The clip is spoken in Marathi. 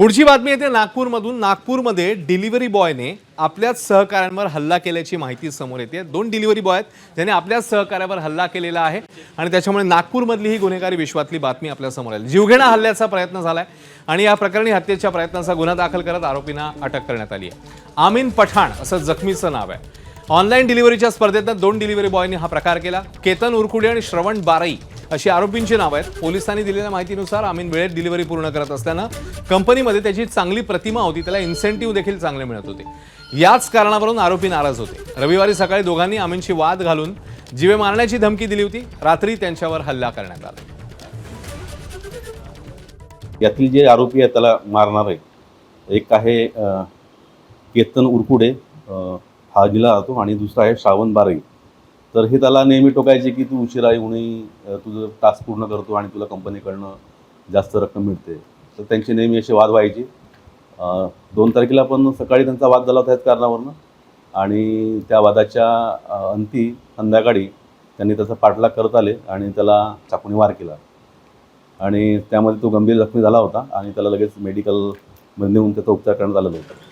पुढची बातमी येते नागपूरमधून। नागपूरमध्ये डिलिव्हरी बॉयने आपल्याच सहकाऱ्यांवर हल्ला केल्याची माहिती समोर येते। दोन डिलिव्हरी बॉय आहेत ज्यांनी आपल्याच सहकाऱ्यावर हल्ला केलेला आहे आणि त्याच्यामुळे नागपूरमधली ही गुन्हेगारी विश्वातली बातमी आपल्या समोर आली। जीवघेणा हल्ल्याचा प्रयत्न झालाय आणि या प्रकरणी हत्येच्या प्रयत्नाचा गुन्हा दाखल करत आरोपींना अटक करण्यात आली आहे। आमीन पठाण असं जखमीचं नाव आहे। ऑनलाईन डिलिव्हरीच्या स्पर्धेत दोन डिलिव्हरी बॉयने हा प्रकार केला। केतन उरकुडे आणि श्रवण बाराई अशी आरोपींची नाव आहेत। पोलिसांनी दिलेल्या माहितीनुसार आमीन वेळेत डिलिव्हरी पूर्ण करत असल्यानं कंपनीमध्ये त्याची चांगली प्रतिमा होती, त्याला इन्सेंटिव्ह देखील चांगले मिळत होते। याच कारणावरून आरोपी नाराज होते। रविवारी सकाळी दोघांनी आमीनशी वाद घालून जीवे मारण्याची धमकी दिली होती। रात्री त्यांच्यावर हल्ला करण्यात आला। यातील जे आरोपी आहे त्याला मारणार आहे, एक आहे केतन उरकुडे, हा जिल्हा राहतो, आणि दुसरा आहे श्रावण बाराई। तर हे त्याला नेहमी टोकायचे की तू उशिरा येऊनही तुझं टास्क पूर्ण करतो आणि तुला कंपनीकडनं जास्त रक्कम मिळते। तर त्यांचे नेहमी असे वाद व्हायचे। 2 तारखेला पण सकाळी त्यांचा वाद झाला होता याच कारणावरनं, आणि त्या वादाच्या अंती संध्याकाळी त्यांनी त्याचा पाठलाग करत आले आणि त्याला चाकूने वार केला आणि त्यामध्ये तो गंभीर जखमी झाला होता आणि त्याला लगेच मेडिकलमध्ये नेऊन त्याचा उपचार करण्यात आलेला होता।